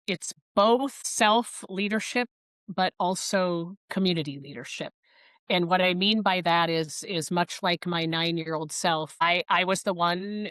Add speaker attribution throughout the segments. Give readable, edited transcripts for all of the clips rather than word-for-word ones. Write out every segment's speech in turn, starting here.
Speaker 1: it's both self-leadership, but also community leadership. And what I mean by that is much like my 9-year-old self, I was the one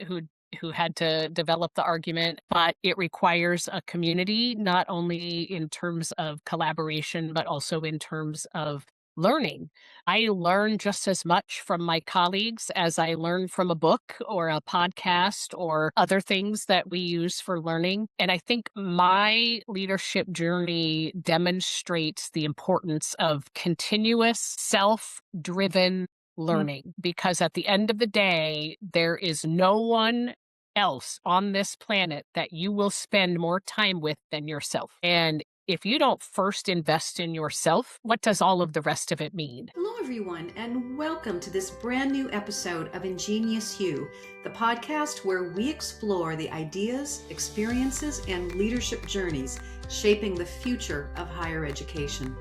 Speaker 1: who had to develop the argument, but it requires a community, not only in terms of collaboration, but also in terms of learning. I learn just as much from my colleagues as I learn from a book or a podcast or other things that we use for learning. And I think my leadership journey demonstrates the importance of continuous self-driven learning, because at the end of the day, there is no one else on this planet that you will spend more time with than yourself. And if you don't first invest in yourself, what does all of the rest of it mean?
Speaker 2: Hello, everyone, and welcome to this brand new episode of IngenioUs, the podcast where we explore the ideas, experiences, and leadership journeys shaping the future of higher education.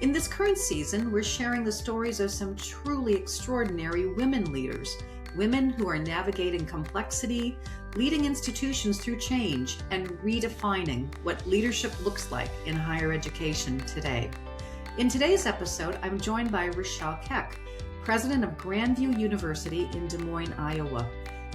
Speaker 2: In this current season, we're sharing the stories of some truly extraordinary women leaders, women who are navigating complexity, leading institutions through change, and redefining what leadership looks like in higher education today. In today's episode, I'm joined by Rachelle Keck, president of Grandview University in Des Moines, Iowa.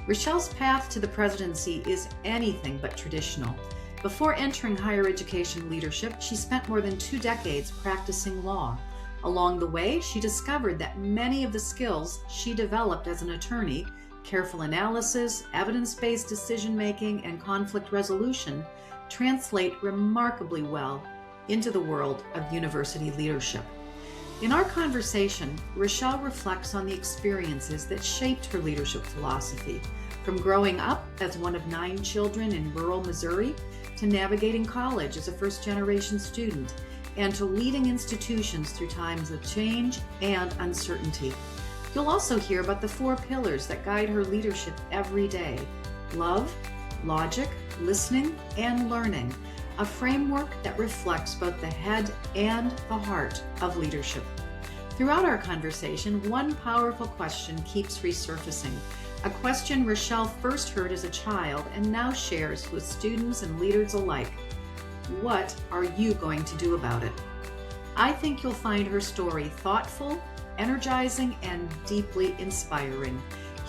Speaker 2: Rachelle's path to the presidency is anything but traditional. Before entering higher education leadership, she spent more than 2 decades practicing law. Along the way, she discovered that many of the skills she developed as an attorney, careful analysis, evidence-based decision-making, and conflict resolution, translate remarkably well into the world of university leadership. In our conversation, Rachelle reflects on the experiences that shaped her leadership philosophy, from growing up as one of 9 children in rural Missouri to navigating college as a first-generation student, and to leading institutions through times of change and uncertainty. You'll also hear about the 4 pillars that guide her leadership every day: love, logic, listening, and learning, a framework that reflects both the head and the heart of leadership. Throughout our conversation, one powerful question keeps resurfacing, a question Rachelle first heard as a child and now shares with students and leaders alike. What are you going to do about it? I think you'll find her story thoughtful, energizing, and deeply inspiring.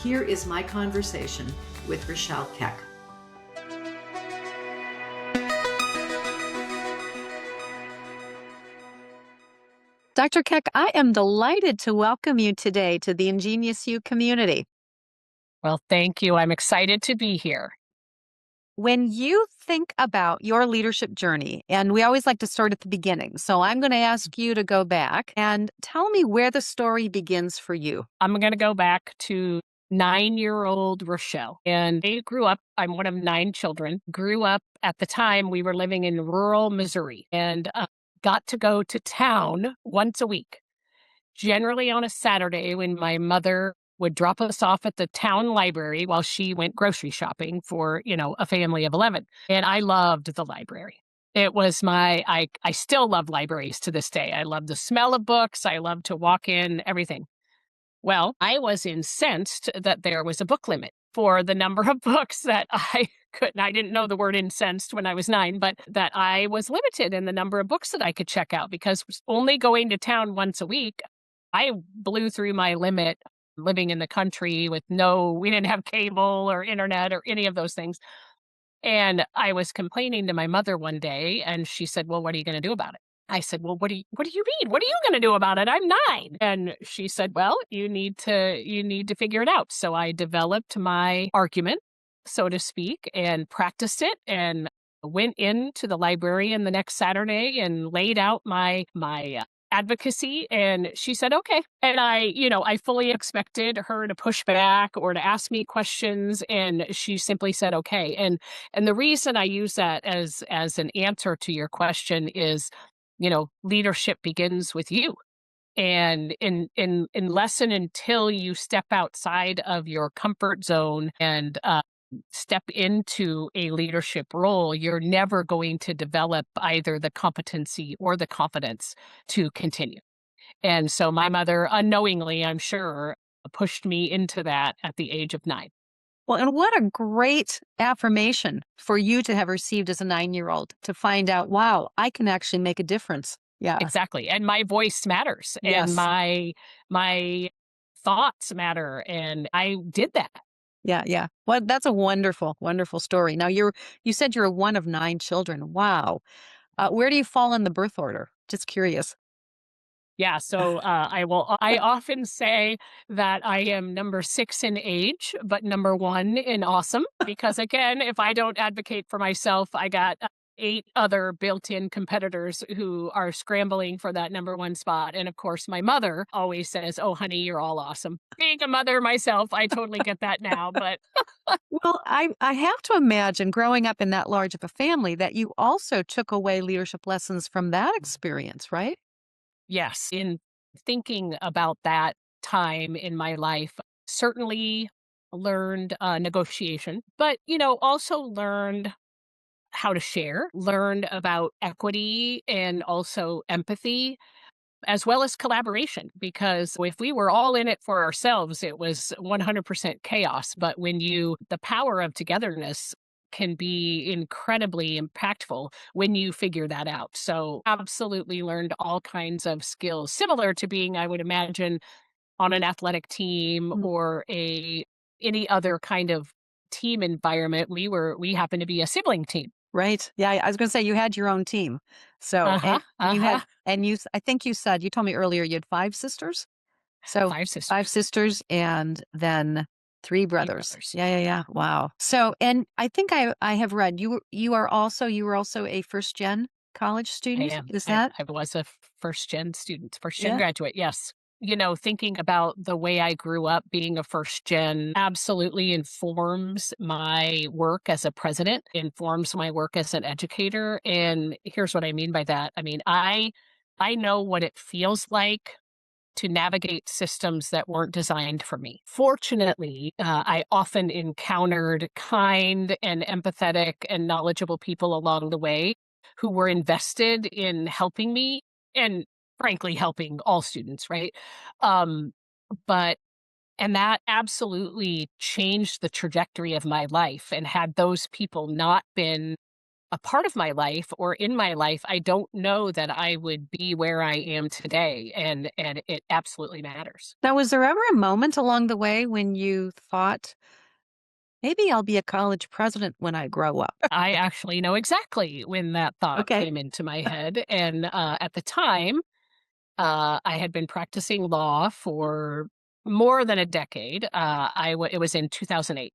Speaker 2: Here is my conversation with Rachelle Keck. Dr. Keck, I am delighted to welcome you today to the IngenioUs community.
Speaker 1: Well, thank you. I'm excited to be here.
Speaker 2: When you think about your leadership journey, and we always like to start at the beginning, so I'm going to ask you to go back and tell me where the story begins for you.
Speaker 1: I'm going to go back to 9-year-old Rachelle. And I grew up, I'm one of 9 children, grew up at the time we were living in rural Missouri, and got to go to town once a week, generally on a Saturday when my mother would drop us off at the town library while she went grocery shopping for, a family of 11. And I loved the library. It was I still love libraries to this day. I love the smell of books. I love to walk in, everything. Well, I was incensed that there was a book limit for the number of books that I could. I didn't know the word incensed when I was 9, but that I was limited in the number of books that I could check out because only going to town once a week, I blew through my limit living in the country with we didn't have cable or internet or any of those things. And I was complaining to my mother one day and she said, "Well, what are you going to do about it?" I said, "Well, what do you read? What are you going to do about it? I'm 9." And she said, "Well, you need to figure it out." So I developed my argument, so to speak, and practiced it and went into the librarian the next Saturday and laid out my advocacy, and she said, "Okay." And I fully expected her to push back or to ask me questions, and she simply said, "Okay." And the reason I use that as an answer to your question is, leadership begins with you. And unless and until you step outside of your comfort zone and step into a leadership role, you're never going to develop either the competency or the confidence to continue. And so my mother, unknowingly, I'm sure, pushed me into that at the age of 9.
Speaker 2: Well, and what a great affirmation for you to have received as a 9-year-old to find out, wow, I can actually make a difference. Yeah.
Speaker 1: Exactly, and my voice matters, and
Speaker 2: Yes.
Speaker 1: my thoughts matter, and I did that.
Speaker 2: Yeah, yeah. Well, that's a wonderful, wonderful story. Now you said you're one of 9 children. Wow. Where do you fall in the birth order? Just curious.
Speaker 1: Yeah, so, I often say that I am number 6 in age, but number 1 in awesome, because, again, if I don't advocate for myself, I got, 8 other built-in competitors who are scrambling for that number 1 spot, and, of course, my mother always says, "Oh, honey, you're all awesome." Being a mother myself, I totally get that now, but
Speaker 2: Well, I have to imagine growing up in that large of a family that you also took away leadership lessons from that experience, right?
Speaker 1: yes, in thinking about that time in my life, certainly learned negotiation, but also learned how to share, learned about equity and also empathy, as well as collaboration. Because if we were all in it for ourselves, it was 100% chaos. But the power of togetherness can be incredibly impactful when you figure that out. So, absolutely learned all kinds of skills, similar to being, I would imagine, on an athletic team
Speaker 2: Mm.
Speaker 1: or a any other kind of team environment. We happened to be a sibling team.
Speaker 2: Right. Yeah, I was going to say you had your own team. So,
Speaker 1: Uh-huh. Uh-huh.
Speaker 2: I think you told me earlier you had 5 sisters? So,
Speaker 1: 5
Speaker 2: 5
Speaker 1: sisters,
Speaker 2: sisters and then 3
Speaker 1: 3
Speaker 2: brothers.
Speaker 1: brothers.
Speaker 2: Yeah, yeah, yeah. Wow. So, and I think I have read you were also a first gen college
Speaker 1: I
Speaker 2: student.
Speaker 1: am.
Speaker 2: Is
Speaker 1: I
Speaker 2: that?
Speaker 1: I was a first gen student, first gen
Speaker 2: Yeah.
Speaker 1: graduate, yes. Thinking about the way I grew up being a first gen absolutely informs my work as a president, informs my work as an educator, and here's what I mean by that. I mean, I know what it feels like to navigate systems that weren't designed for me. Fortunately, I often encountered kind and empathetic and knowledgeable people along the way who were invested in helping me and frankly helping all students, right? Um, but and that absolutely changed the trajectory of my life. And had those people not been a part of my life or in my life, I don't know that I would be where I am today, and it absolutely matters.
Speaker 2: Now, was there ever a moment along the way when you thought, maybe I'll be a college president when I grow up?
Speaker 1: I actually know exactly when that thought
Speaker 2: Okay.
Speaker 1: came into my head, and, at the time, I had been practicing law for more than a decade. It was in 2008,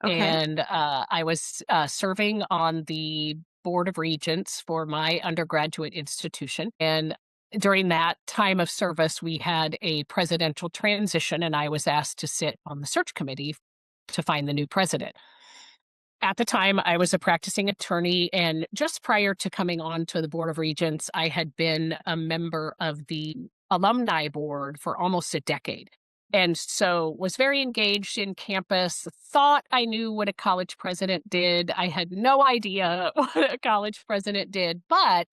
Speaker 2: Okay.
Speaker 1: and, I was, serving on the board of regents for my undergraduate institution, and during that time of service, we had a presidential transition, and I was asked to sit on the search committee to find the new president. At the time, I was a practicing attorney, and just prior to coming on to the board of regents, I had been a member of the alumni board for almost a decade. And so was very engaged in campus, thought I knew what a college president did. I had no idea what a college president did. But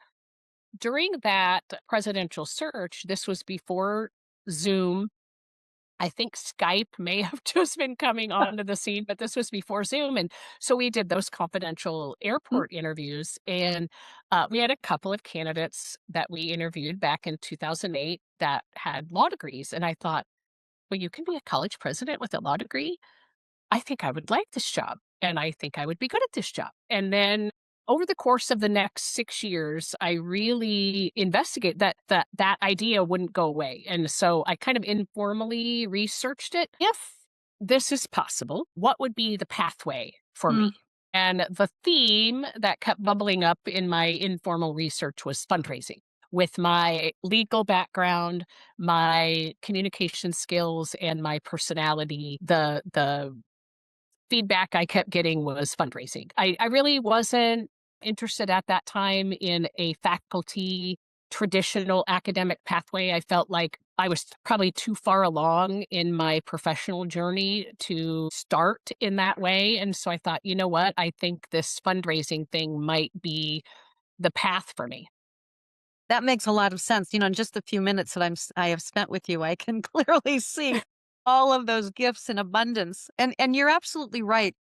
Speaker 1: during that presidential search, this was before Zoom. I think Skype may have just been coming onto the scene, but this was before Zoom, and so we did those confidential
Speaker 2: Mm.
Speaker 1: airport interviews, and, we had a couple of candidates that we interviewed back in 2008 that had law degrees, and I thought, "Well, you can be a college president with a law degree? I think I would like this job, and I think I would be good at this job." And then over the course of the next 6 years, I really investigate that idea wouldn't go away. And so I kind of informally researched it. If this is possible, what would be the pathway for
Speaker 2: Mm.
Speaker 1: me? And the theme that kept bubbling up in my informal research was fundraising. With my legal background, my communication skills, and my personality, the feedback I kept getting was fundraising. I really wasn't interested at that time in a faculty traditional academic pathway. I felt like I was probably too far along in my professional journey to start in that way. And so I thought, you know what? I think this fundraising thing might be the path for me.
Speaker 2: That makes a lot of sense. In just the few minutes that I have spent with you, I can clearly see
Speaker 3: all of those gifts in abundance. And you're absolutely right.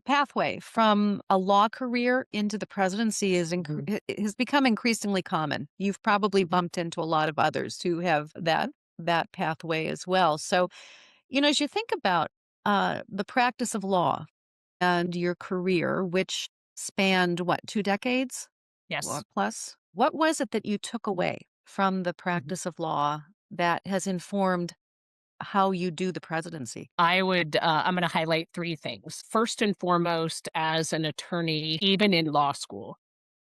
Speaker 3: Pathway from a law career into the presidency has become increasingly common. You've probably bumped into a lot of others who have that pathway as well. So, as you think about the practice of law and your career, which spanned what, 2 decades
Speaker 1: Yes.
Speaker 3: plus, what was it that you took away from the practice of law that has informed how you do the presidency?
Speaker 1: I'm going to highlight three things. First and foremost, as an attorney, even in law school,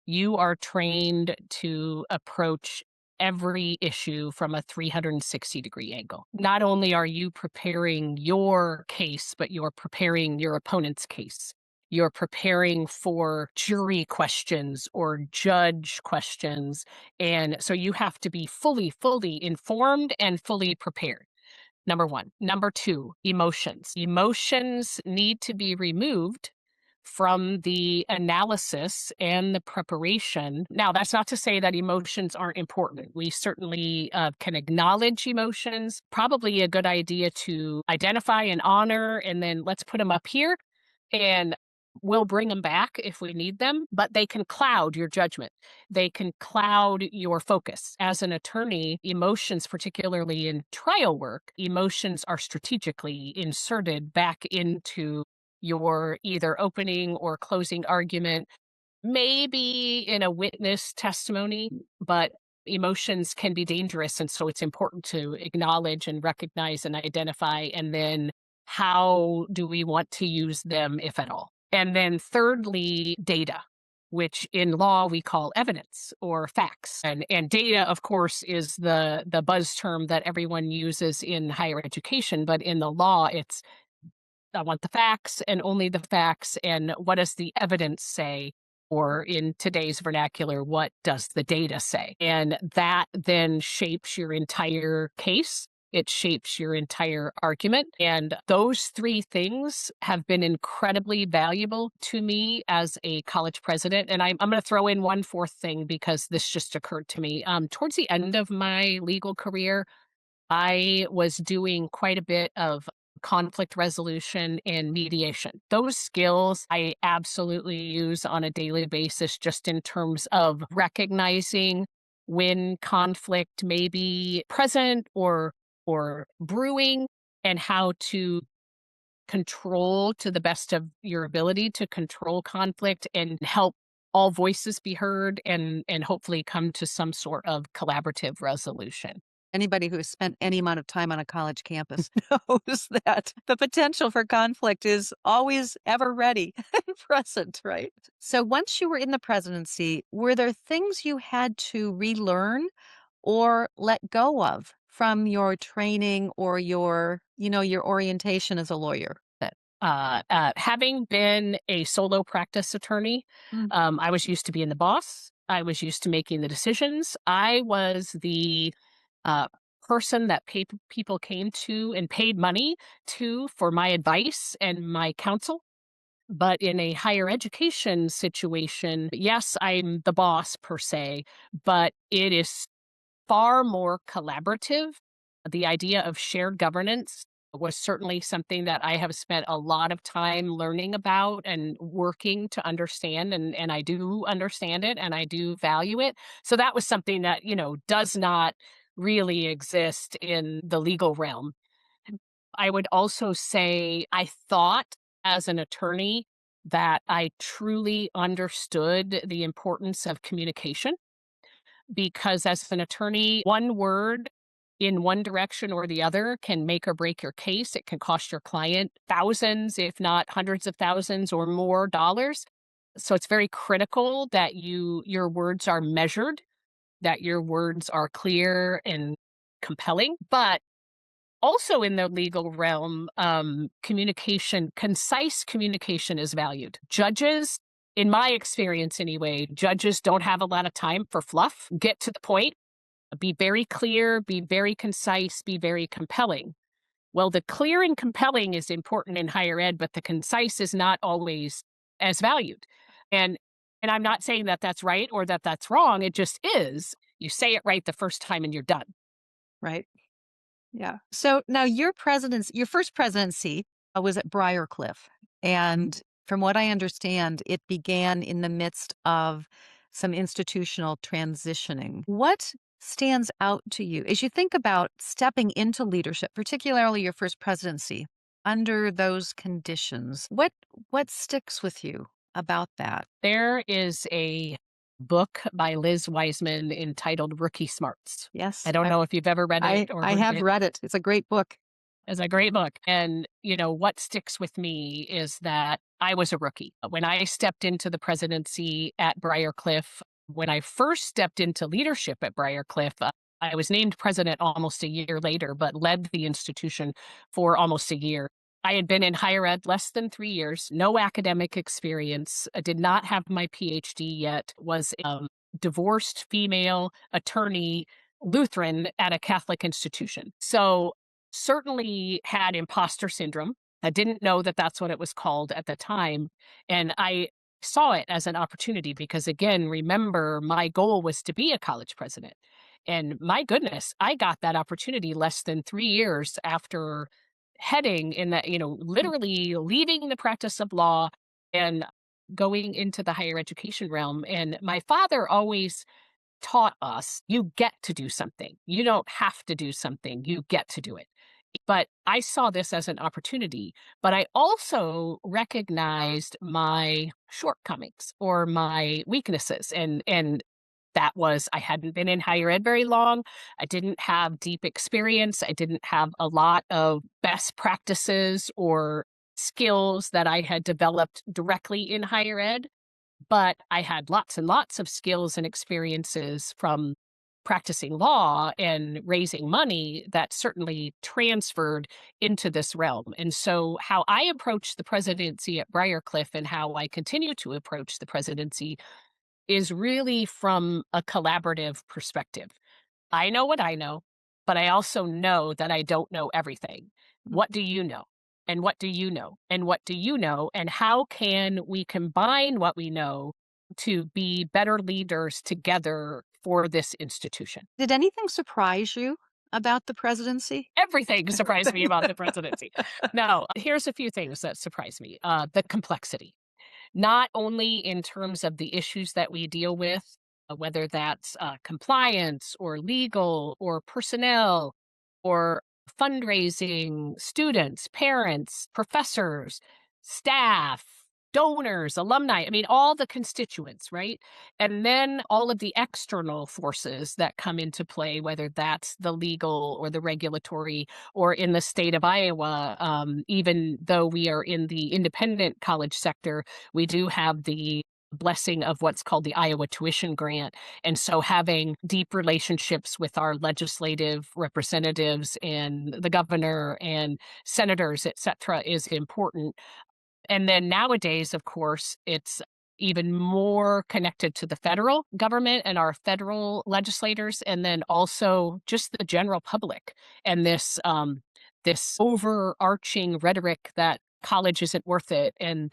Speaker 1: you are trained to approach every issue from a 360-degree angle. Not only are you preparing your case, but you're preparing your opponent's case. You're preparing for jury questions or judge questions. And so you have to be fully informed and fully prepared. Number one. Number two, emotions. Emotions need to be removed from the analysis and the preparation. Now, that's not to say that emotions aren't important. We certainly can acknowledge emotions. Probably a good idea to identify and honor, and then let's put them up here. And we'll bring them back if we need them, but they can cloud your judgment. They can cloud your focus. As an attorney, emotions, particularly in trial work, emotions are strategically inserted back into your either opening or closing argument, maybe in a witness testimony, but emotions can be dangerous. And so it's important to acknowledge and recognize and identify. And then how do we want to use them, if at all? And then thirdly, data, which in law we call evidence or facts. And data, of course, is the buzz term that everyone uses in higher education. But in the law, it's I want the facts and only the facts. And what does the evidence say? Or in today's vernacular, what does the data say? And that then shapes your entire case. It shapes your entire argument. And those three things have been incredibly valuable to me as a college president. And I'm going to throw in one fourth thing because this just occurred to me. Towards the end of my legal career, I was doing quite a bit of conflict resolution and mediation. Those skills I absolutely use on a daily basis, just in terms of recognizing when conflict may be present or brewing, and how to control, to the best of your ability, to control conflict and help all voices be heard, and hopefully come to some sort of collaborative resolution.
Speaker 3: Anybody who has spent any amount of time on a college campus knows that the potential for conflict is always ever ready and present, right? So once you were in the presidency, were there things you had to relearn or let go of from your training or your orientation as a lawyer?
Speaker 1: Having been a solo practice attorney,
Speaker 3: Mm.
Speaker 1: I was used to being the boss. I was used to making the decisions. I was the uh, person that people came to and paid money to for my advice and my counsel. But in a higher education situation, yes, I'm the boss per se, but it is far more collaborative. The idea of shared governance was certainly something that I have spent a lot of time learning about and working to understand, and I do understand it and I do value it. So that was something that, does not really exist in the legal realm. I would also say I thought as an attorney that I truly understood the importance of communication, because as an attorney, one word in one direction or the other can make or break your case. It can cost your client thousands, if not hundreds of thousands or more dollars. So it's very critical that your words are measured, that your words are clear and compelling. But also in the legal realm, concise communication is valued. Judges, in my experience anyway, judges don't have a lot of time for fluff. Get to the point, be very clear, be very concise, be very compelling. Well, the clear and compelling is important in higher ed, but the concise is not always as valued. And and I'm not saying that that's right or that that's wrong. It just is. You say it right the first time and you're done.
Speaker 3: Right. Yeah. So now your first presidency was at Briarcliff. And from what I understand, it began in the midst of some institutional transitioning. What stands out to you as you think about stepping into leadership, particularly your first presidency, under those conditions? What sticks with you about that?
Speaker 1: There is a book by Liz Wiseman entitled Rookie Smarts. I
Speaker 3: Yes,
Speaker 1: don't know if you've ever read it or
Speaker 3: I
Speaker 1: heard of
Speaker 3: have
Speaker 1: it.
Speaker 3: read it. It's a great book.
Speaker 1: It's a great book. And, what sticks with me is that I was a rookie. When I stepped into the presidency at Briarcliff, when I first stepped into leadership at Briarcliff, I was named president almost a year later, but led the institution for almost a year. I had been in higher ed less than 3 years, no academic experience, did not have my PhD yet, was a divorced female attorney, Lutheran at a Catholic institution. So certainly had imposter syndrome. I didn't know that that's what it was called at the time. And I saw it as an opportunity because, again, remember, my goal was to be a college president. And my goodness, I got that opportunity less than 3 years after heading in that, literally leaving the practice of law and going into the higher education realm. And my father always taught us, you get to do something. You don't have to do something. You get to do it. But I saw this as an opportunity, but I also recognized my shortcomings or my weaknesses. And that was, I hadn't been in higher ed very long. I didn't have deep experience. I didn't have a lot of best practices or skills that I had developed directly in higher ed. But I had lots and lots of skills and experiences from practicing law and raising money that certainly transferred into this realm. And so, how I approached the presidency at Briarcliff and how I continue to approach the presidency is really from a collaborative perspective. I know what I know, but I also know that I don't know everything. What do you know? And what do you know? And what do you know? And how can we combine what we know to be better leaders together for this institution?
Speaker 3: Did anything surprise you about the presidency?
Speaker 1: Everything surprised me about the presidency. Now, here's a few things that surprised me. The complexity, not only in terms of the issues that we deal with, whether that's compliance or legal or personnel or fundraising, students, parents, professors, staff, donors, alumni. I mean, all the constituents, right? And then all of the external forces that come into play, whether that's the legal or the regulatory, or in the state of Iowa, even though we are in the independent college sector, we do have the blessing of what's called the Iowa tuition grant. And so having deep relationships with our legislative representatives and the governor and senators, et cetera, is important. And then nowadays, of course, it's even more connected to the federal government and our federal legislators, and then also just the general public and this overarching rhetoric that college isn't worth it and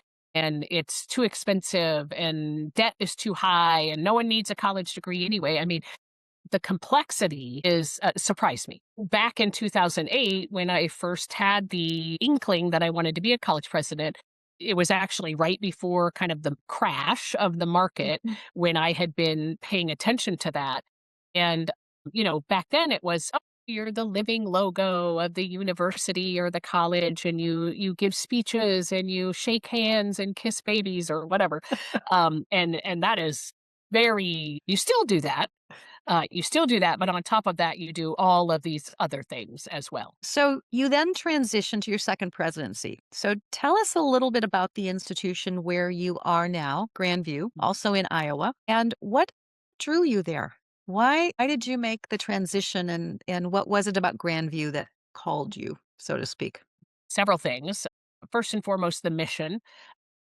Speaker 1: it's too expensive and debt is too high and no one needs a college degree anyway. I mean, the complexity is surprised me. Back in 2008, when I first had the inkling that I wanted to be a college president, it was actually right before kind of the crash of the market
Speaker 3: Mhm.
Speaker 1: when I had been paying attention to that. And, back then it was, oh, you're the living logo of the university or the college, and you give speeches and you shake hands and kiss babies or whatever. And that is very, you still do that. But on top of that, you do all of these other things as well.
Speaker 3: So you then transitioned to your second presidency. So tell us a little bit about the institution where you are now, Grandview, also in Iowa, and what drew you there? Why did you make the transition and what was it about Grandview that called you, so to speak?
Speaker 1: Several things. First and foremost, the mission.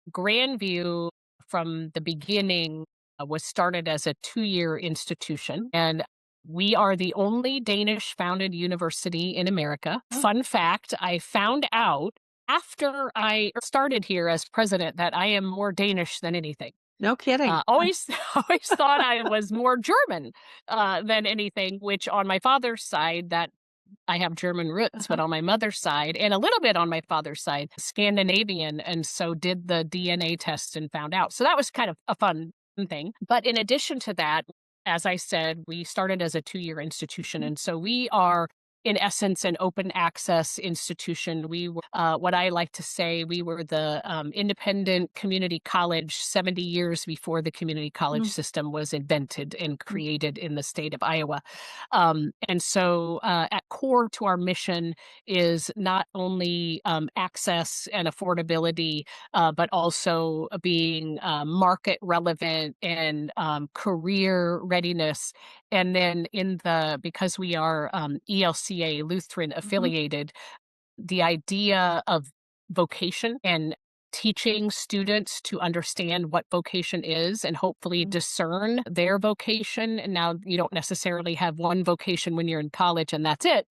Speaker 1: Grandview, from the beginning, was started as a 2-year institution, and we are the only Danish founded university in America.
Speaker 3: Oh,
Speaker 1: Fun fact, I found out after I started here as president that I am more Danish than anything.
Speaker 3: no kidding.
Speaker 1: Always, always thought I was more German than anything. Which, on my father's side, that I have German roots, but
Speaker 3: Uh-huh.
Speaker 1: on my mother's side and a little bit on my father's side, Scandinavian, and so did the DNA test and found out. So that was kind of a fun thing. But in addition to that, as I said, we started as a 2-year institution,
Speaker 3: Mhm.
Speaker 1: and so we are in essence an open access institution. We were, what I like to say, we were the independent community college 70 years before the community college
Speaker 3: Mm,
Speaker 1: system was invented and
Speaker 3: mm,
Speaker 1: created in the state of Iowa. And so, at core to our mission is not only access and affordability, but also being market relevant and career readiness. And then because we are ELCA Lutheran
Speaker 3: mhm,
Speaker 1: affiliated, the idea of vocation and teaching students to understand what vocation is and hopefully
Speaker 3: mm,
Speaker 1: discern their vocation. And now you don't necessarily have one vocation when you're in college and that's it,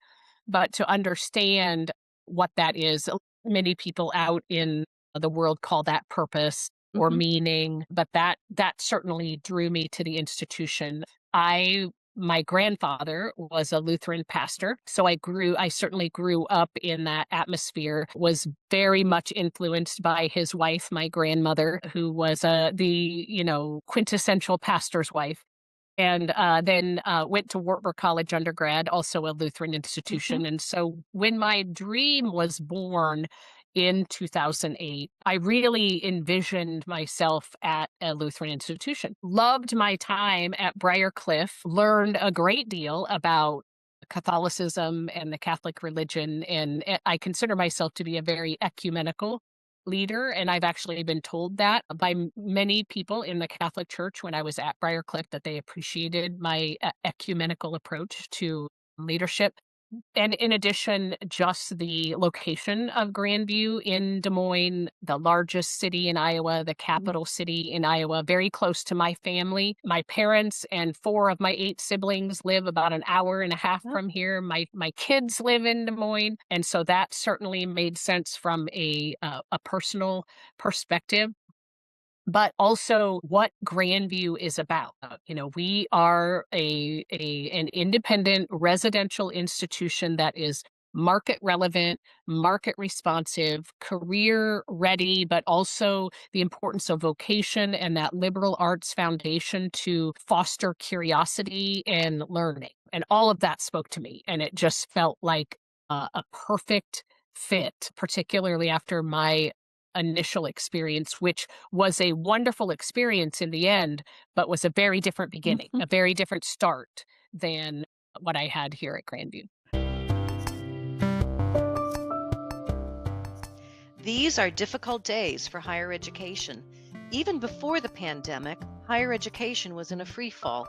Speaker 1: but to understand what that is. Many people out in the world call that purpose or
Speaker 3: mhm,
Speaker 1: meaning, but that certainly drew me to the institution. I My grandfather was a Lutheran pastor, so I certainly grew up in that atmosphere, was very much influenced by his wife, my grandmother, who was quintessential pastor's wife. And then went to Wartburg College undergrad, also a Lutheran
Speaker 3: mhm,
Speaker 1: institution. And so when my dream was born in 2008, I really envisioned myself at a Lutheran institution. Loved my time at Briar Cliff, learned a great deal about Catholicism and the Catholic religion. And I consider myself to be a very ecumenical leader, and I've actually been told that by many people in the Catholic Church when I was at Briarcliff that they appreciated my ecumenical approach to leadership. And in addition, just the location of Grandview in Des Moines, the largest city in Iowa, the
Speaker 3: mm,
Speaker 1: capital city in Iowa, very close to my family. My parents and 4 of my 8 siblings live about an hour and a half
Speaker 3: yeah,
Speaker 1: from here. My kids live in Des Moines, and so that certainly made sense from a personal perspective, but also what Grandview is about. We are an independent residential institution that is market relevant, market responsive, career ready, but also the importance of vocation and that liberal arts foundation to foster curiosity and learning. And all of that spoke to me, and it just felt like a perfect fit, particularly after my initial experience, which was a wonderful experience in the end, but was a very different beginning,
Speaker 3: mhm.
Speaker 1: a very different start than what I had here at Grandview.
Speaker 4: These are difficult days for higher education. Even before the pandemic, higher education was in a free fall.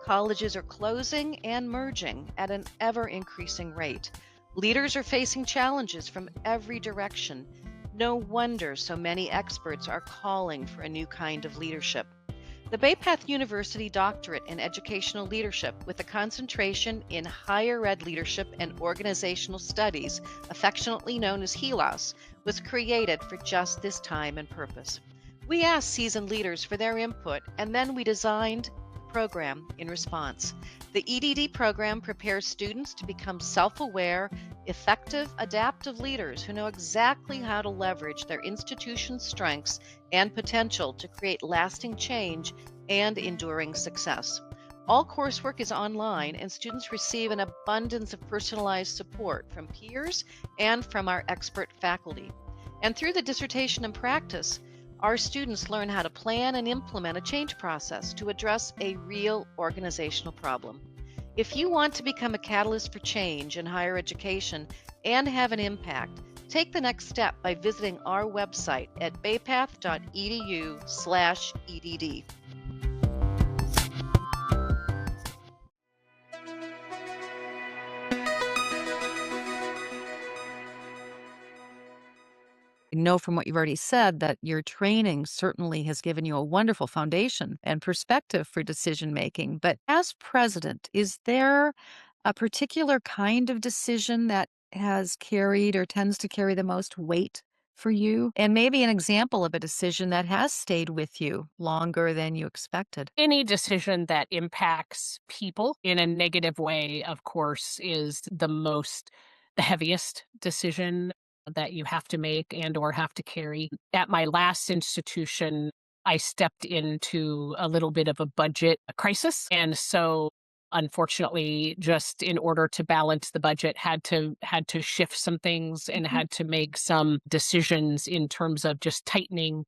Speaker 4: Colleges are closing and merging at an ever increasing rate. Leaders are facing challenges from every direction. No wonder so many experts are calling for a new kind of leadership. The Bay Path University Doctorate in Educational Leadership, with a concentration in higher ed leadership and organizational studies, affectionately known as HELOS, was created for just this time and purpose. We asked seasoned leaders for their input, and then we designed the program in response. The EDD program prepares students to become self aware, effective, adaptive leaders who know exactly how to leverage their institution's strengths and potential to create lasting change and enduring success. All coursework is online, and students receive an abundance of personalized support from peers and from our expert faculty. And through the dissertation and practice, our students learn how to plan and implement a change process to address a real organizational problem. If you want to become a catalyst for change in higher education and have an impact, take the next step by visiting our website at baypath.edu/edd.
Speaker 3: I know from what you've already said that your training certainly has given you a wonderful foundation and perspective for decision making. But as president, is there a particular kind of decision that has carried or tends to carry the most weight for you? And maybe an example of a decision that has stayed with you longer than you expected.
Speaker 1: Any decision that impacts people in a negative way, of course, is the heaviest decision that you have to make and or have to carry. At my last institution, I stepped into a little bit of a budget crisis. And so unfortunately, just in order to balance the budget, had to shift some things and
Speaker 3: Mhm.
Speaker 1: had to make some decisions in terms of just tightening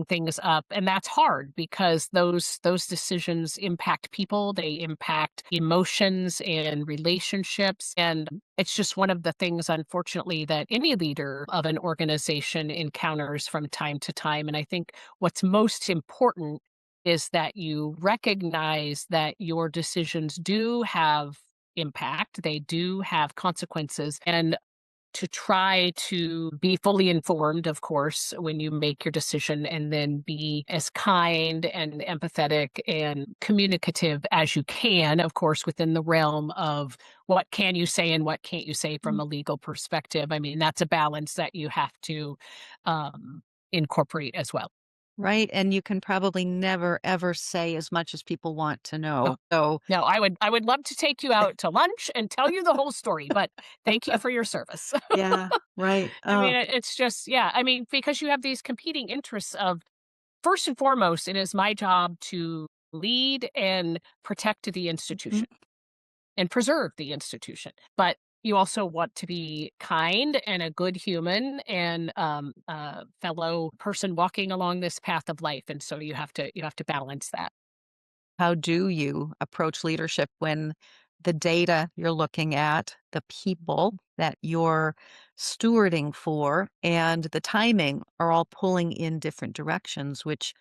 Speaker 1: things up. And that's hard because those decisions impact people, they impact emotions and relationships. And it's just one of the things, unfortunately, that any leader of an organization encounters from time to time. And I think what's most important is that you recognize that your decisions do have impact, they do have consequences, and to try to be fully informed, of course, when you make your decision, and then be as kind and empathetic and communicative as you can, of course, within the realm of what can you say and what can't you say from
Speaker 3: Mm.
Speaker 1: a legal perspective. I mean, that's a balance that you have to incorporate as well.
Speaker 3: Right. And you can probably never, ever say as much as people want to
Speaker 1: Oh,
Speaker 3: know. So,
Speaker 1: no, I would love to take you out to lunch and tell you the whole story, but thank you for your service.
Speaker 3: yeah, right.
Speaker 1: I mean, it's just, yeah, I mean, because you have these competing interests of, first and foremost, it is my job to lead and protect the
Speaker 3: Mhm.
Speaker 1: institution and preserve the institution. But you also want to be kind and a good human and fellow person walking along this path of life. And so you have to balance that.
Speaker 3: How do you approach leadership when the data you're looking at, the people that you're stewarding for, and the timing are all pulling in different directions, which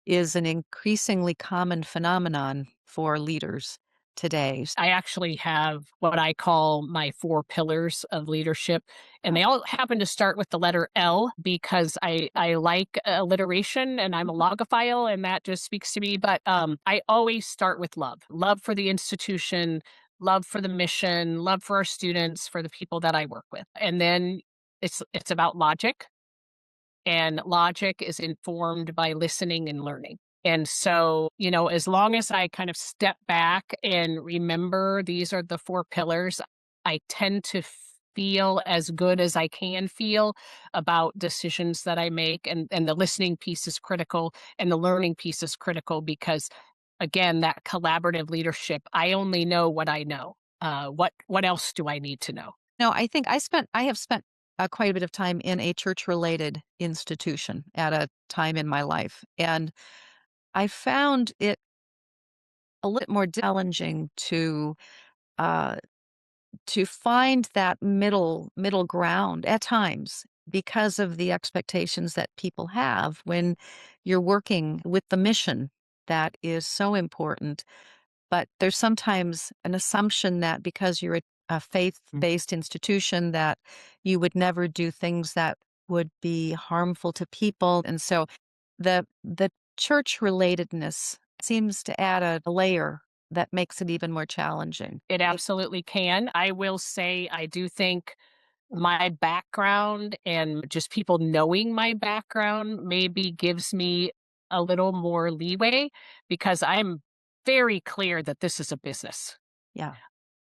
Speaker 3: is an increasingly common phenomenon for leaders today?
Speaker 1: I actually have what I call my 4 pillars of leadership, and they all happen to start with the letter L because I like alliteration and I'm a logophile and that just speaks to me, but, I always start with love. Love for the institution, love for the mission, love for our students, for the people that I work with, and then it's about logic, and logic is informed by listening and learning. And so, as long as I kind of step back and remember these are the 4 pillars, I tend to feel as good as I can feel about decisions that I make. And the listening piece is critical and the learning piece is critical because, again, that collaborative leadership, I only know what I know. What else do I need to know?
Speaker 3: No, I have spent quite a bit of time in a church related institution at a time in my life. And I found it a little more challenging uh, to find that middle ground at times because of the expectations that people have when you're working with the mission that is so important. But there's sometimes an assumption that because you're a faith-based institution that you would never do things that would be harmful to people. And so the church relatedness seems to add a layer that makes it even more challenging.
Speaker 1: It absolutely can. I will say I do think my background and just people knowing my background maybe gives me a little more leeway because I'm very clear that this is a business.
Speaker 3: Yeah.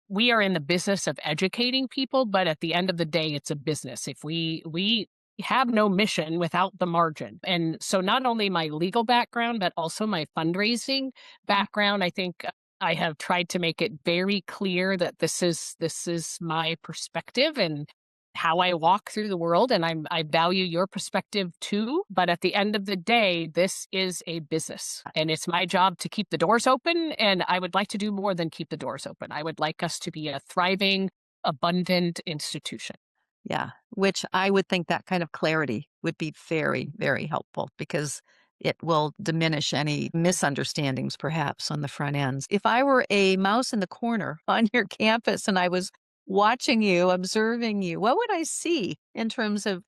Speaker 1: We are in the business of educating people, but at the end of the day, it's a business. If we have no mission without the margin. And so not only my legal background, but also my fundraising background, I think I have tried to make it very clear that this is my perspective and how I walk through the world, and I value your perspective too, but at the end of the day, this is a business, and it's my job to keep the doors open, and I would like to do more than keep the doors open. I would like us to be a thriving, abundant institution.
Speaker 3: Yeah, which I would think that kind of clarity would be very, very helpful because it will diminish any misunderstandings perhaps on the front ends. If I were a mouse in the corner on your campus and I was watching you, observing you, what would I see in terms of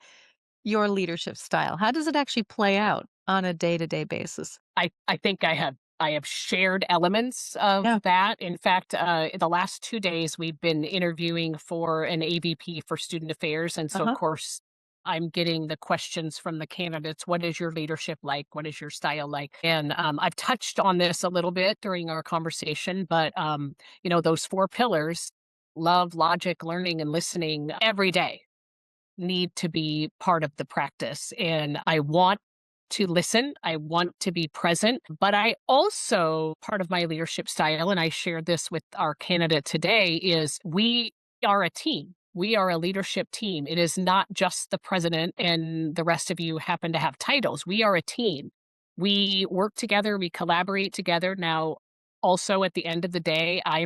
Speaker 3: your leadership style? How does it actually play out on a day-to-day basis?
Speaker 1: I think I have shared elements of
Speaker 3: Yeah.
Speaker 1: that. In fact, the last 2 days we've been interviewing for an AVP for student affairs, and so of
Speaker 3: Uh-huh.
Speaker 1: course I'm getting the questions from the candidates. What is your leadership like? What is your style like? And I've touched on this a little bit during our conversation, but those 4 pillars, love, logic, learning, and listening every day, need to be part of the practice. And I want to listen. I want to be present, but I also, part of my leadership style, and I shared this with our candidate today, is we are a team. We are a leadership team. It is not just the president and the rest of you happen to have titles. We are a team. We work together. We collaborate together. Now, also at the end of the day, I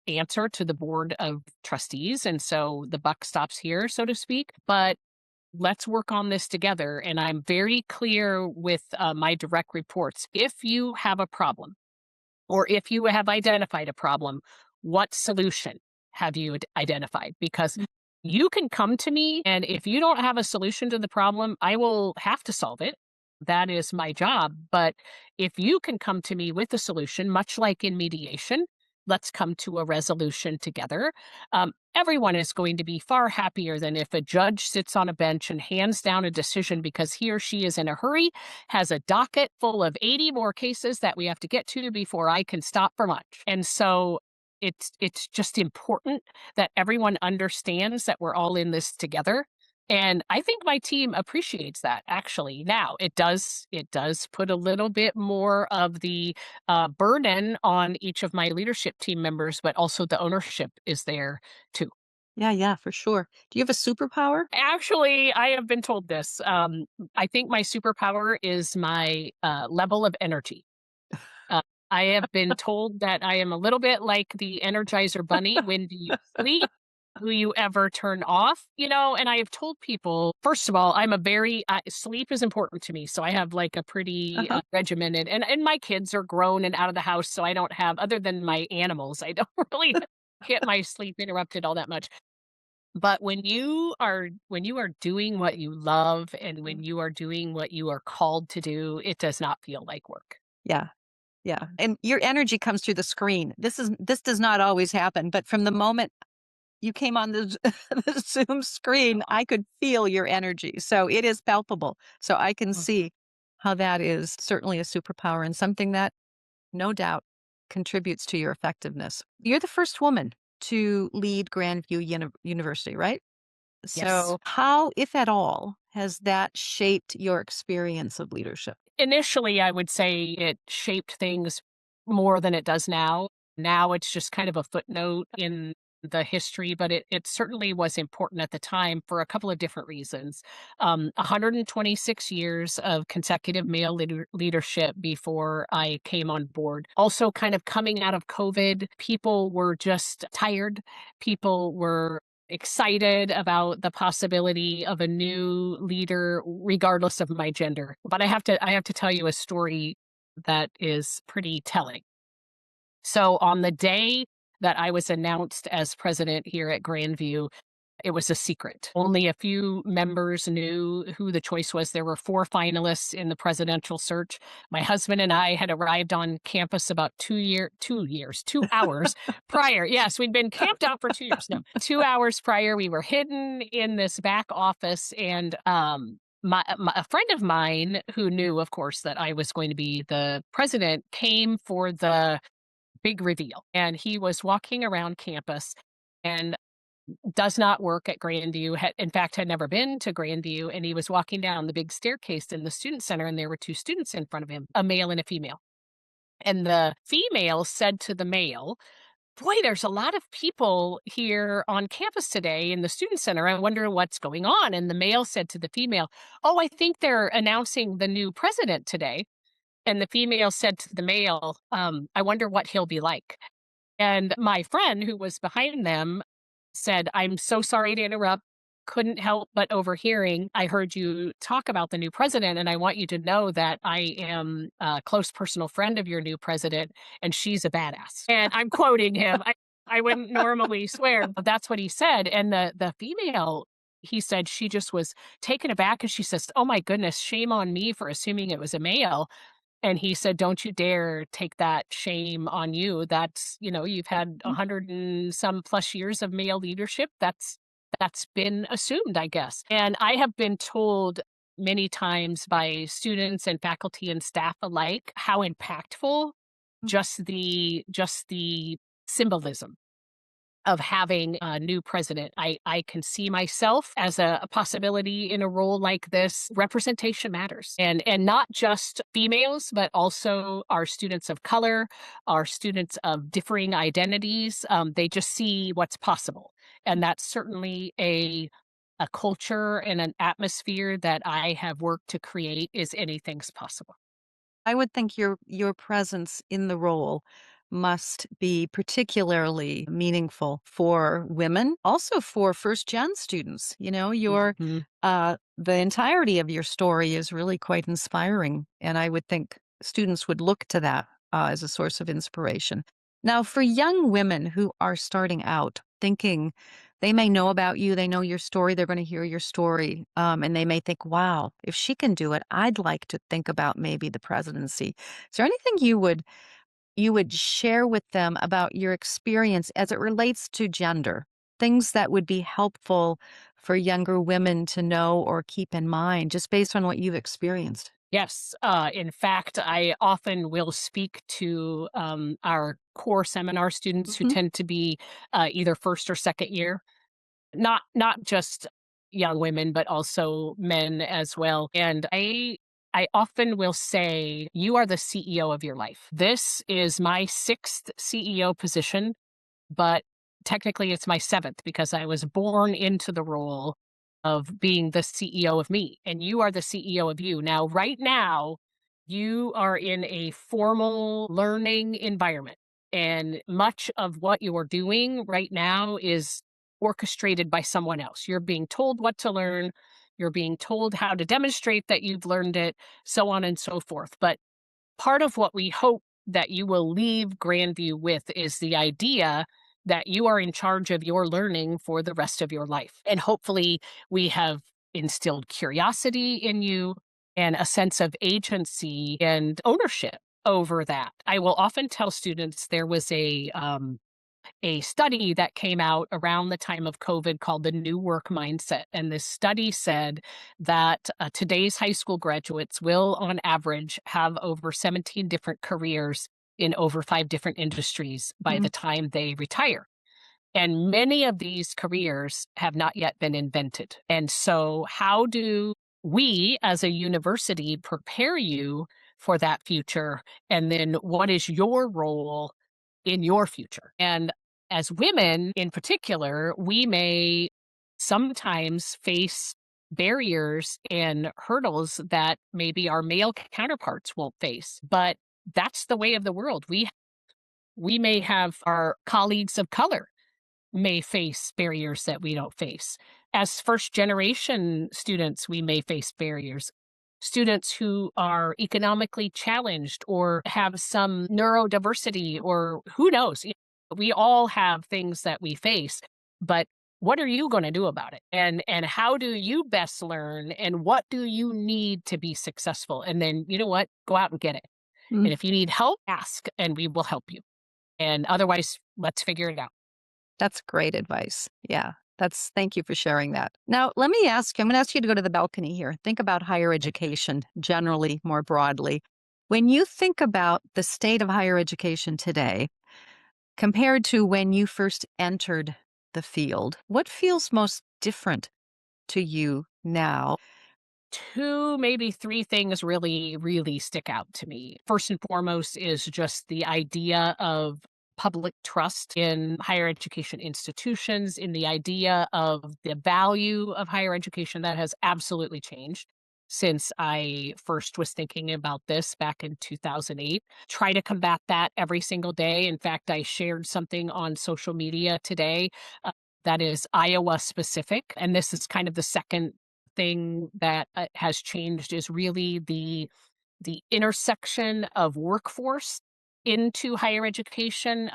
Speaker 1: answer to the board of trustees, and so the buck stops here, so to speak. But let's work on this together. And I'm very clear with my direct reports. If you have a problem, or if you have identified a problem, what solution have you identified? Because you can come to me, and if you don't have a solution to the problem, I will have to solve it. That is my job. But if you can come to me with a solution, much like in mediation, let's come to a resolution together. Everyone is going to be far happier than if a judge sits on a bench and hands down a decision because he or she is in a hurry, has a docket full of 80 more cases that we have to get to before I can stop for lunch. And so it's just important that everyone understands that we're all in this together. And I think my team appreciates that, actually. Now, it does put a little bit more of the burden on each of my leadership team members, but also the ownership is there too.
Speaker 3: Yeah, for sure. Do you have a superpower?
Speaker 1: Actually, I have been told this. I think my superpower is my level of energy. Uh, I have been told that I am a little bit like the Energizer Bunny. When do you sleep? Do you ever turn off? And I have told people, first of all, sleep is important to me. So I have like a pretty
Speaker 3: Uh-huh.
Speaker 1: regimented, and my kids are grown and out of the house. So I don't have, other than my animals, I don't really get my sleep interrupted all that much. But when you are doing what you love, and when you are doing what you are called to do, it does not feel like work.
Speaker 3: Yeah. Yeah. And your energy comes through the screen. This does not always happen, but from the moment you came on the, the Zoom screen, I could feel your energy. So it is palpable. So I can see how that is certainly a superpower and something that no doubt contributes to your effectiveness. You're the first woman to lead Grandview University, right?
Speaker 1: Yes.
Speaker 3: So how, if at all, has that shaped your experience of leadership?
Speaker 1: Initially, I would say it shaped things more than it does now. Now it's just kind of a footnote in the history, but it certainly was important at the time for a couple of different reasons. 126 years of consecutive male leadership before I came on board. Also, kind of coming out of COVID, people were just tired. People were excited about the possibility of a new leader regardless of my gender. But I have to tell you a story that is pretty telling. So on the day that I was announced as president here at Grandview, it was a secret. Only a few members knew who the choice was. There were 4 finalists in the presidential search. My husband and I had arrived on campus about 2 hours prior. Yes, we'd been camped out for 2 years. No, 2 hours prior, we were hidden in this back office, and a friend of mine who knew, of course, that I was going to be the president came for the big reveal. And he was walking around campus and does not work at Grandview, in fact, had never been to Grandview. And he was walking down the big staircase in the student center, and there were 2 students in front of him, a male and a female. And the female said to the male, "Boy, there's a lot of people here on campus today in the student center. I wonder what's going on." And the male said to the female, "Oh, I think they're announcing the new president today." And the female said to the male, "I wonder what he'll be like." And my friend who was behind them said, "I'm so sorry to interrupt. Couldn't help but overhearing. I heard you talk about the new president, and I want you to know that I am a close personal friend of your new president, and she's a badass." And I'm quoting him. I wouldn't normally swear, but that's what he said. And the female, he said, she just was taken aback, and she says, "Oh my goodness, shame on me for assuming it was a male." And he said, "Don't you dare take that shame on you. You've had 100 and some plus years of male leadership. That's that's been assumed, I guess. And I have been told many times by students and faculty and staff alike how impactful just the symbolism of having a new president. I can see myself as a possibility in a role like this. Representation matters. And not just females, but also our students of color, our students of differing identities. They just see what's possible. And that's certainly a culture and an atmosphere that I have worked to create is anything's possible.
Speaker 3: I would think your presence in the role must be particularly meaningful for women, also for first gen students. Your
Speaker 1: Mhm.
Speaker 3: the entirety of your story is really quite inspiring, and I would think students would look to that as a source of inspiration. Now, for young women who are starting out, thinking they may know about you, they know your story, they're going to hear your story, and they may think, "Wow, if she can do it, I'd like to think about maybe the presidency." Is there anything you would share with them about your experience as it relates to gender? Things that would be helpful for younger women to know or keep in mind just based on what you've experienced?
Speaker 1: Yes. In fact, I often will speak to our core seminar students who
Speaker 3: Mhm.
Speaker 1: tend to be either first or second year, not just young women, but also men as well. And I often will say, you are the CEO of your life. This is my sixth CEO position, but technically it's my seventh because I was born into the role of being the CEO of me, and you are the CEO of you. Now, right now, you are in a formal learning environment, and much of what you're doing right now is orchestrated by someone else. You're being told what to learn, you're being told how to demonstrate that you've learned it, so on and so forth. But part of what we hope that you will leave Grandview with is the idea that you are in charge of your learning for the rest of your life. And hopefully, we have instilled curiosity in you and a sense of agency and ownership over that. I will often tell students there was a study that came out around the time of COVID called the New Work Mindset. And this study said that today's high school graduates will, on average, have over 17 different careers in over 5 different industries by
Speaker 3: Mm.
Speaker 1: the time they retire. And many of these careers have not yet been invented. And so, how do we as a university prepare you for that future? And then, what is your role in your future? And as women in particular, we may sometimes face barriers and hurdles that maybe our male counterparts won't face. But that's the way of the world. We may have our colleagues of color may face barriers that we don't face. As first generation students, we may face barriers. Students who are economically challenged or have some neurodiversity or who knows, we all have things that we face, but what are you going to do about it? And how do you best learn and what do you need to be successful? And then, you know what? Go out and get it.
Speaker 3: Mm.
Speaker 1: And if you need help, ask and we will help you. And otherwise, let's figure it out.
Speaker 3: That's great advice. Yeah. Thank you for sharing that. Now, let me ask you, I'm going to ask you to go to the balcony here. Think about higher education generally, more broadly. When you think about the state of higher education today, compared to when you first entered the field, what feels most different to you now?
Speaker 1: Two, maybe three things really, really stick out to me. First and foremost is just the idea of public trust in higher education institutions, in the idea of the value of higher education that has absolutely changed since I first was thinking about this back in 2008. Try to combat that every single day. In fact, I shared something on social media today that is Iowa specific. And this is kind of the second thing that has changed is really the intersection of workforce into higher education.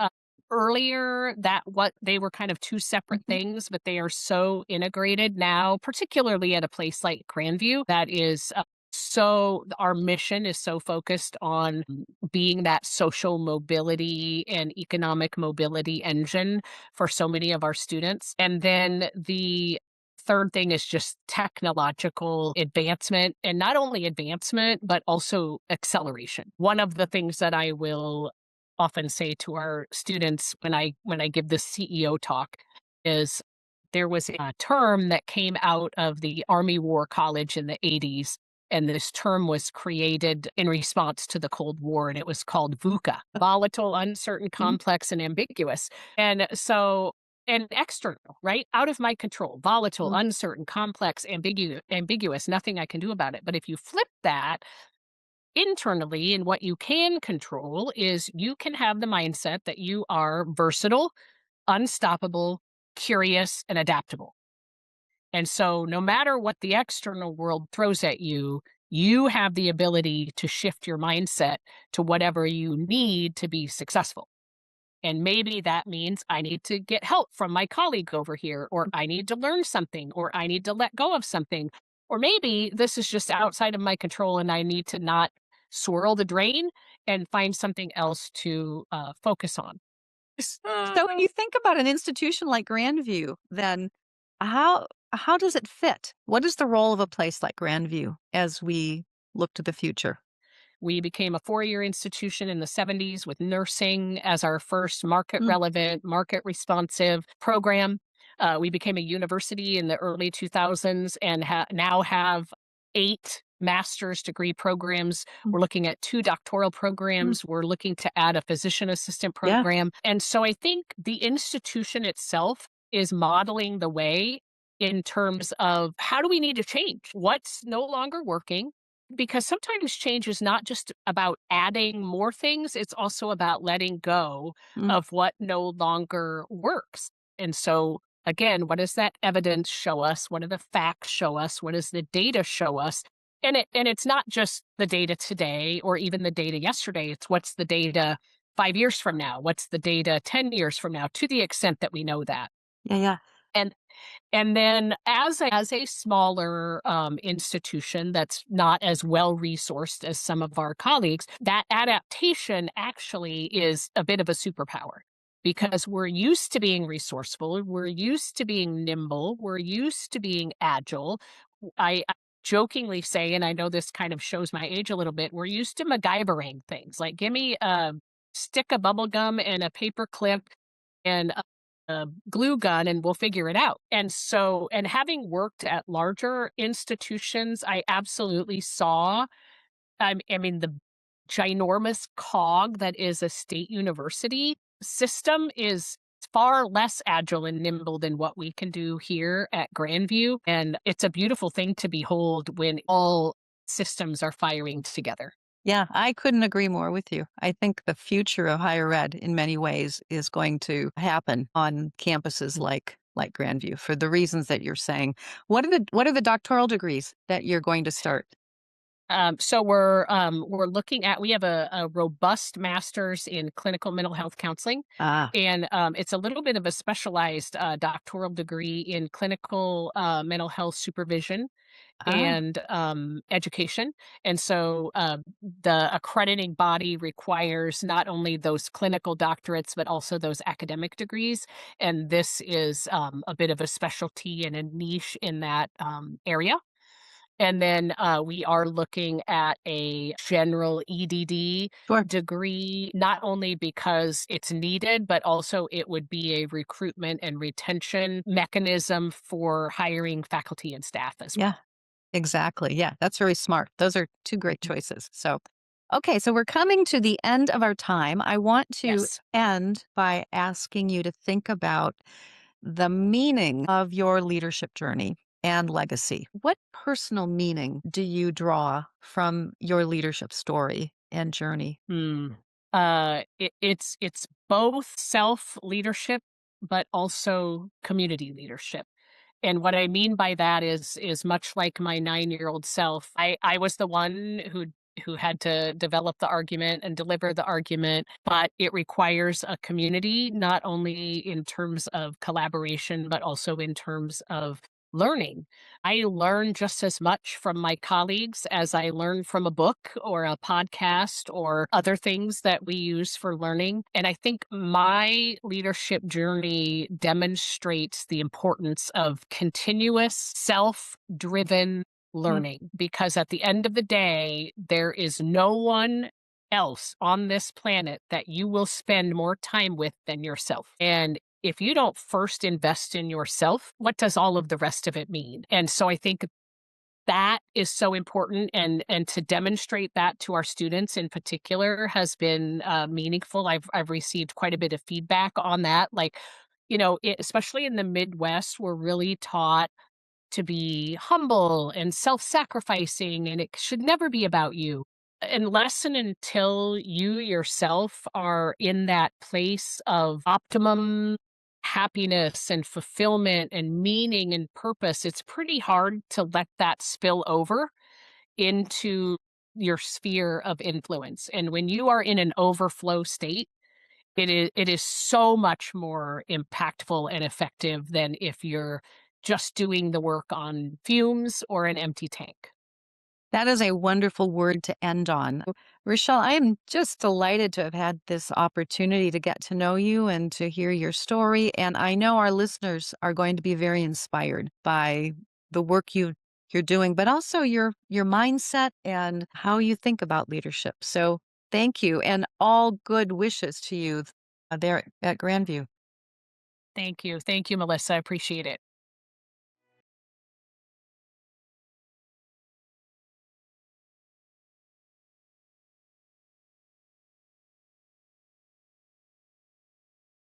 Speaker 1: Earlier, that what they were kind of two separate
Speaker 3: Mhm.
Speaker 1: things, but they are so integrated now, particularly at a place like Grandview that is So our mission is so focused on being that social mobility and economic mobility engine for so many of our students. And then the third thing is just technological advancement, and not only advancement, but also acceleration. One of the things that I will often say to our students when I give this CEO talk is there was a term that came out of the Army War College in the 80s, and this term was created in response to the Cold War, and it was called VUCA, volatile, uncertain,
Speaker 3: Mhm.
Speaker 1: complex, and ambiguous. And so, and external, right? Out of my control, volatile,
Speaker 3: Mm.
Speaker 1: uncertain, complex, ambiguous, nothing I can do about it. But if you flip that internally, and what you can control is you can have the mindset that you are versatile, unstoppable, curious, and adaptable. And so, no matter what the external world throws at you, you have the ability to shift your mindset to whatever you need to be successful. And maybe that means I need to get help from my colleague over here, or I need to learn something, or I need to let go of something. Or maybe this is just outside of my control and I need to not swirl the drain and find something else to focus on.
Speaker 3: So when you think about an institution like Grandview, then how does it fit? What is the role of a place like Grandview as we look to the future?
Speaker 1: We became a 4-year institution in the 70s with nursing as our first market
Speaker 3: Mm.
Speaker 1: relevant, market responsive program. We became a university in the early 2000s and now have 8 master's degree programs.
Speaker 3: Mm.
Speaker 1: We're looking at 2 doctoral
Speaker 3: Mm.
Speaker 1: programs. We're looking to add a physician assistant
Speaker 3: Yeah.
Speaker 1: program. And so I think the institution itself is modeling the way in terms of how do we need to change? What's no longer working? Because sometimes change is not just about adding more things, it's also about letting go
Speaker 3: Mm.
Speaker 1: of what no longer works. And so, again, what does that evidence show us? What do the facts show us? What does the data show us? And it's not just the data today or even the data yesterday. It's what's the data 5 years from now? What's the data 10 years from now, to the extent that we know that.
Speaker 3: Yeah, yeah.
Speaker 1: And and then as a smaller, institution that's not as well resourced as some of our colleagues, that adaptation actually is a bit of a superpower because we're used to being resourceful, we're used to being nimble, we're used to being agile. I jokingly say, and I know this kind of shows my age a little bit, we're used to MacGyvering things, like, "Give me a stick of bubble gum and a paper clip and a glue gun and we'll figure it out." And so, and having worked at larger institutions, I absolutely saw, I mean, the ginormous cog that is a state university system is far less agile and nimble than what we can do here at Grandview. And it's a beautiful thing to behold when all systems are firing together.
Speaker 3: Yeah, I couldn't agree more with you. I think the future of higher ed in many ways is going to happen on campuses like Grandview for the reasons that you're saying. What are the doctoral degrees that you're going to start?
Speaker 1: So we're looking at, we have a robust master's in clinical mental health counseling,
Speaker 3: Ah,
Speaker 1: and it's a little bit of a specialized doctoral degree in clinical mental health supervision
Speaker 3: ah,
Speaker 1: and education. And so the accrediting body requires not only those clinical doctorates, but also those academic degrees. And this is a bit of a specialty and a niche in that area. And then we are looking at a general EDD
Speaker 3: sure.
Speaker 1: degree, not only because it's needed, but also it would be a recruitment and retention mechanism for hiring faculty and staff as
Speaker 3: Yeah,
Speaker 1: well.
Speaker 3: exactly. Yeah, that's very smart. Those are two great choices. So, okay, so we're coming to the end of our time. I want to
Speaker 1: Yes.
Speaker 3: end by asking you to think about the meaning of your leadership journey and legacy. What personal meaning do you draw from your leadership story and journey?
Speaker 1: Hmm. It's both self leadership, but also community leadership. And what I mean by that is much like my 9-year-old self, I was the one who had to develop the argument and deliver the argument, but it requires a community, not only in terms of collaboration, but also in terms of learning. I learn just as much from my colleagues as I learn from a book or a podcast or other things that we use for learning. And I think my leadership journey demonstrates the importance of continuous, self driven learning, because at the end of the day, there is no one else on this planet that you will spend more time with than yourself. And if you don't first invest in yourself, what does all of the rest of it mean? And so I think that is so important, and to demonstrate that to our students in particular has been meaningful. I've received quite a bit of feedback on that. Like, especially in the Midwest, we're really taught to be humble and self-sacrificing, and it should never be about you. Unless and until you yourself are in that place of optimum happiness and fulfillment and meaning and purpose, it's pretty hard to let that spill over into your sphere of influence. And when you are in an overflow state, it is so much more impactful and effective than if you're just doing the work on fumes or an empty tank.
Speaker 3: That is a wonderful word to end on. Rachelle, I am just delighted to have had this opportunity to get to know you and to hear your story. And I know our listeners are going to be very inspired by the work you're doing, but also your mindset and how you think about leadership. So thank you, and all good wishes to you there at Grandview.
Speaker 1: Thank you. Thank you, Melissa. I appreciate it.